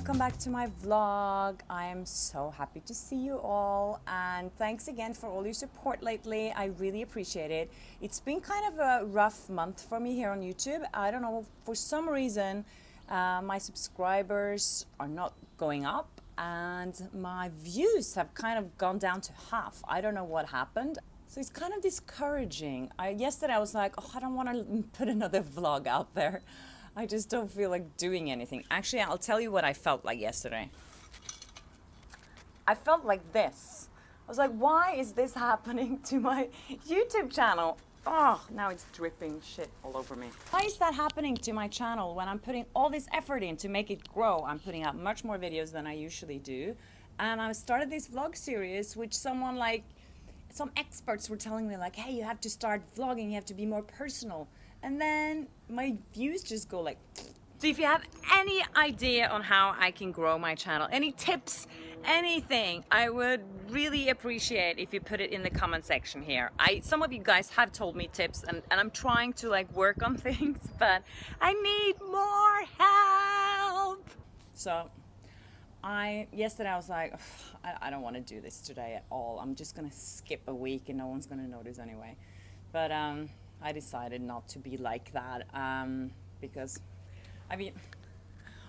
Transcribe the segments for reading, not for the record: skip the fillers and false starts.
welcome back to my vlog. I am so happy to see you all, and thanks again for all your support lately. I really appreciate it. It's been kind of a rough month for me here on YouTube. I don't know, for some reason my subscribers are not going up and my views have kind of gone down to half. I don't know what happened. So it's kind of discouraging. Yesterday I was like, oh, I don't want to put another vlog out there. I just don't feel like doing anything. Actually, I'll tell you what I felt like yesterday. I felt like this. I was like, why is this happening to my YouTube channel? Oh, now it's dripping shit all over me. Why is that happening to my channel when I'm putting all this effort in to make it grow? I'm putting out much more videos than I usually do. And I started this vlog series, which some experts were telling me like, hey, you have to start vlogging, you have to be more personal. And then my views just go like. So if you have any idea on how I can grow my channel, any tips, anything, I would really appreciate if you put it in the comment section here. Some of you guys have told me tips, and I'm trying to like work on things, but I need more help. So yesterday I was like, I don't want to do this today at all. I'm just gonna skip a week and no one's gonna notice anyway. But I decided not to be like that because, I mean,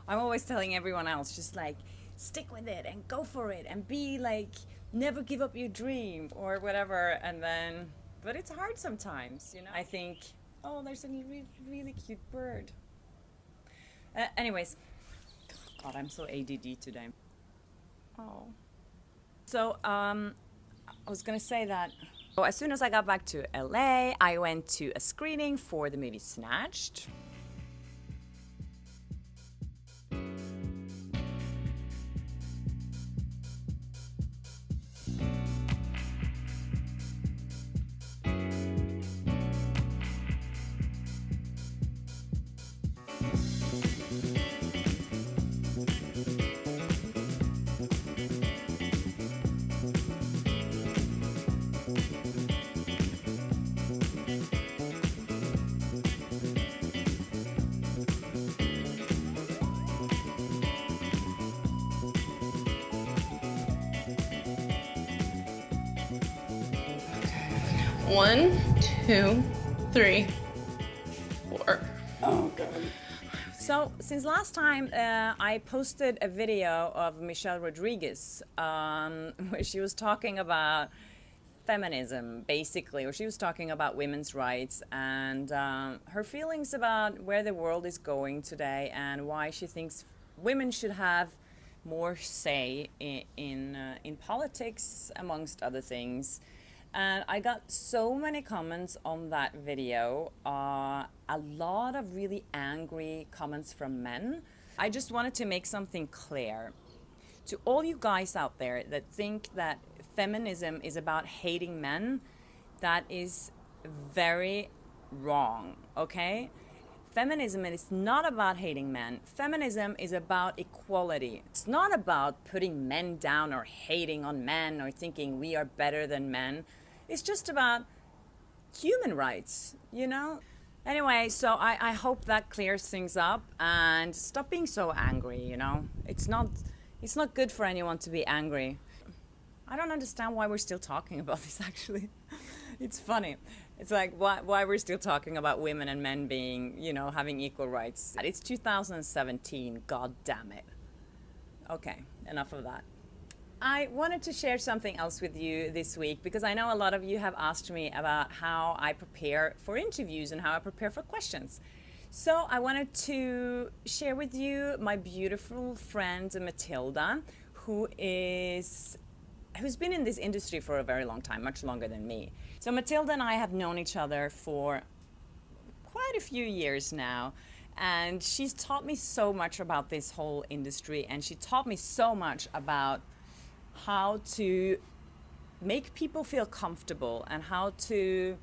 I'm always telling everyone else, just like, stick with it and go for it and be like, never give up your dream or whatever. And then, but it's hard sometimes, you know. I think, oh, there's a really cute bird. Anyways, God, I'm so ADD today. Oh. So, I was gonna say that. So as soon as I got back to LA, I went to a screening for the movie Snatched. One, two, three, four. Oh, God. So, since last time I posted a video of Michelle Rodriguez where she was talking about feminism, basically, or she was talking about women's rights and her feelings about where the world is going today and why she thinks women should have more say in politics, amongst other things. And I got so many comments on that video, a lot of really angry comments from men. I just wanted to make something clear to all you guys out there that think that feminism is about hating men. That is very wrong, okay? Feminism is not about hating men. Feminism is about equality. It's not about putting men down or hating on men or thinking we are better than men. It's just about human rights, you know? Anyway, so I hope that clears things up and stop being so angry, you know? It's not good for anyone to be angry. I don't understand why we're still talking about this, actually. It's funny. It's like why we're still talking about women and men being, you know, having equal rights. It's 2017, god damn it. Okay, enough of that. I wanted to share something else with you this week because I know a lot of you have asked me about how I prepare for interviews and how I prepare for questions. So I wanted to share with you my beautiful friend Matilda, who's been in this industry for a very long time, much longer than me. So Matilda and I have known each other for quite a few years now. And she's taught me so much about this whole industry, and she taught me so much about how to make people feel comfortable and how to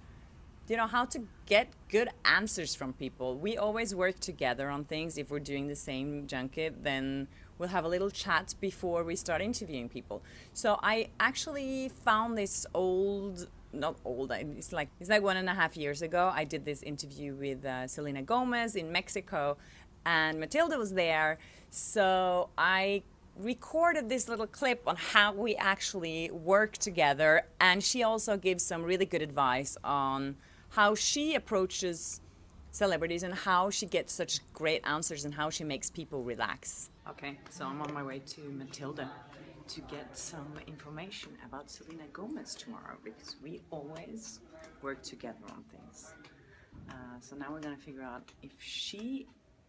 get good answers from people. We always work together on things. If we're doing the same junket, then we'll have a little chat before we start interviewing people. So I actually found this it's like 1.5 years ago. I did this interview with Selena Gomez in Mexico, and Matilda was there. So I recorded this little clip on how we actually work together, and she also gives some really good advice on how she approaches celebrities and how she gets such great answers and how she makes people relax. Okay, so I'm on my way to Matilda to get some information about Selena Gomez tomorrow, because we always work together on things. So now we're gonna figure out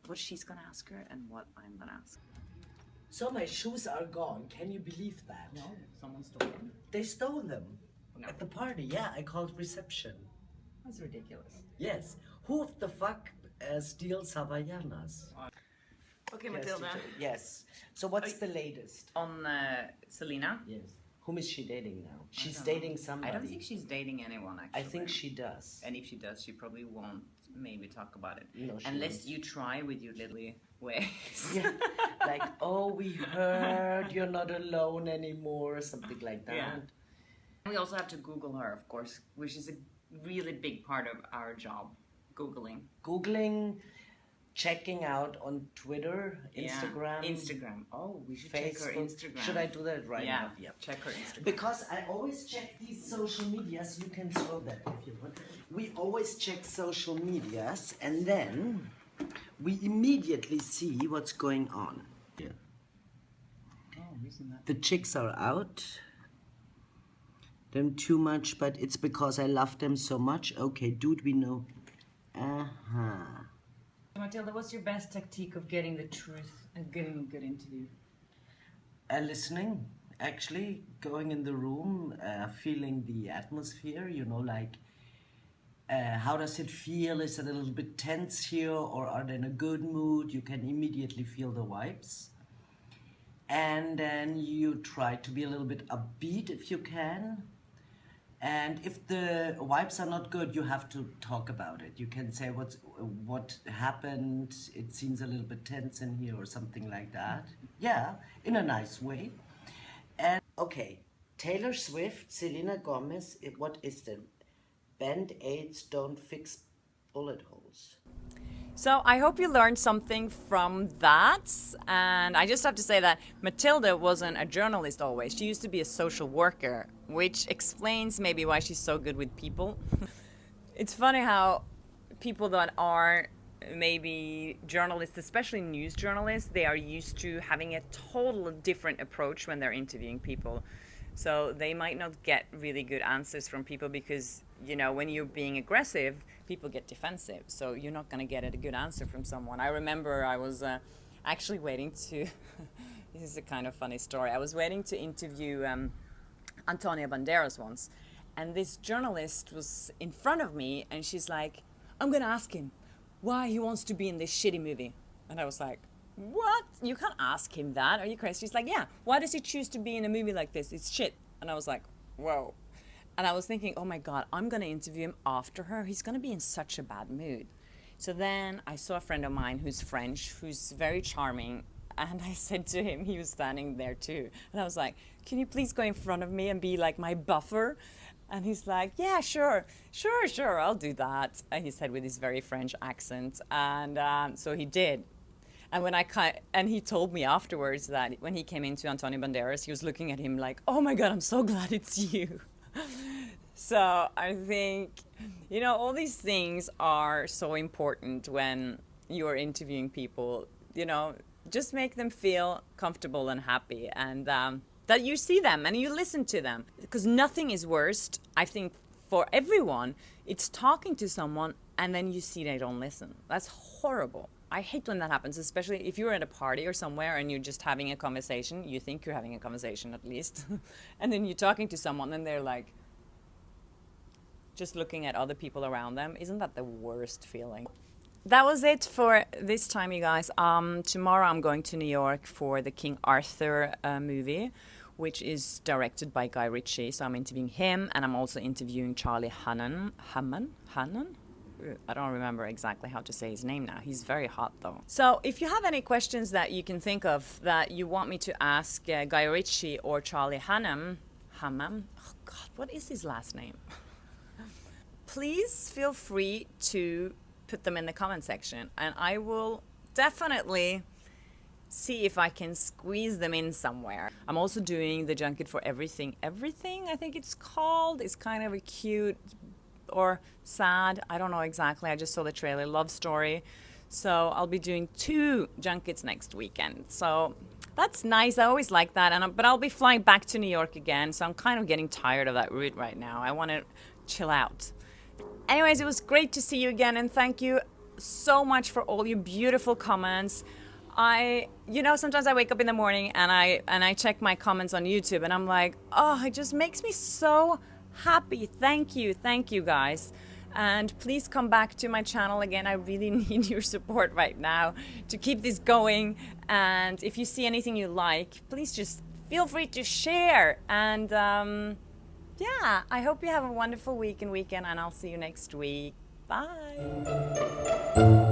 what she's gonna ask her and what I'm gonna ask. So my shoes are gone. Can you believe that? No, someone stole them. They stole them. No. At the party. Yeah, I called reception. That's ridiculous. Yes. Who the fuck steals Havaianas? Okay, Yes, Matilda. Yes. So what's the latest? On Selena? Yes. Whom is she dating now? She's don't know. dating somebody. I don't think she's dating anyone, actually. I think she does. And if she does, she probably won't maybe talk about it. No, she Unless won't. you try with your little ways. Yeah. Like, oh, we heard you're not alone anymore, something like that. Yeah. We also have to Google her, of course, which is a really big part of our job, Googling. Googling, checking out on Twitter, Instagram. Yeah. Instagram. Oh, we should Facebook. check her Instagram. Should I do that right Yeah, now? Yeah. check her Instagram. Because I always check these social medias. You can throw that if you want. We always check social medias, and then we immediately see what's going on. Yeah. Oh, isn't that? The chicks are out. Them too much, but it's because I love them so much. Okay, dude, we know. Uh-huh. Matilda, what's your best tactique of getting the truth and getting a good interview? Listening, actually, going in the room, feeling the atmosphere, you know, like, how does it feel? Is it a little bit tense here, or are they in a good mood? You can immediately feel the vibes. And then you try to be a little bit upbeat if you can. And if the vibes are not good, you have to talk about it. You can say what happened, it seems a little bit tense in here or something like that. Yeah, in a nice way. And okay, Taylor Swift, Selena Gomez, what is the Band-Aids don't fix bullet holes? So I hope you learned something from that. And I just have to say that Matilda wasn't a journalist always. She used to be a social worker, which explains maybe why she's so good with people. It's funny how people that are maybe journalists, especially news journalists, they are used to having a totally different approach when they're interviewing people. So they might not get really good answers from people because, you know, when you're being aggressive, people get defensive. So you're not going to get a good answer from someone. I remember I was actually waiting to, this is a kind of funny story. I was waiting to interview Antonio Banderas once. And this journalist was in front of me and she's like, I'm going to ask him why he wants to be in this shitty movie. And I was like, what? You can't ask him that. Are you crazy? She's like, yeah. Why does he choose to be in a movie like this? It's shit. And I was like, whoa. And I was thinking, oh my God, I'm going to interview him after her. He's going to be in such a bad mood. So then I saw a friend of mine who's French, who's very charming. And I said to him, he was standing there too. And I was like, can you please go in front of me and be like my buffer? And he's like, yeah, sure, I'll do that. And he said with his very French accent. And so he did. And he told me afterwards that when he came into Antonio Banderas, he was looking at him like, oh my God, I'm so glad it's you. So I think, you know, all these things are so important when you are interviewing people. You know, just make them feel comfortable and happy, and that you see them and you listen to them. Because nothing is worse, I think, for everyone. It's talking to someone and then you see they don't listen. That's horrible. I hate when that happens, especially if you're at a party or somewhere and you're just having a conversation. You think you're having a conversation at least. And then you're talking to someone and they're like, just looking at other people around them. Isn't that the worst feeling? That was it for this time, you guys. Tomorrow I'm going to New York for the King Arthur movie, which is directed by Guy Richie. So I'm interviewing him, and I'm also interviewing Charlie Hunnam. I don't remember exactly how to say his name now. He's very hot, though. So if you have any questions that you can think of that you want me to ask Guy Ritchie or Charlie Hunnam, oh God, what is his last name? Please feel free to put them in the comment section, and I will definitely see if I can squeeze them in somewhere. I'm also doing the junket for everything, I think it's called. It's kind of a cute or sad, I don't know exactly, I just saw the trailer, love story. So I'll be doing 2 junkets next weekend. So that's nice, I always like that. But I'll be flying back to New York again, so I'm kind of getting tired of that route right now. I want to chill out. Anyways, it was great to see you again, and thank you so much for all your beautiful comments. Sometimes I wake up in the morning and I check my comments on YouTube and I'm like, oh, it just makes me so happy. Thank you guys. And please come back to my channel again. I really need your support right now to keep this going. And if you see anything you like, please just feel free to share. And yeah, I hope you have a wonderful week and weekend, and I'll see you next week. Bye.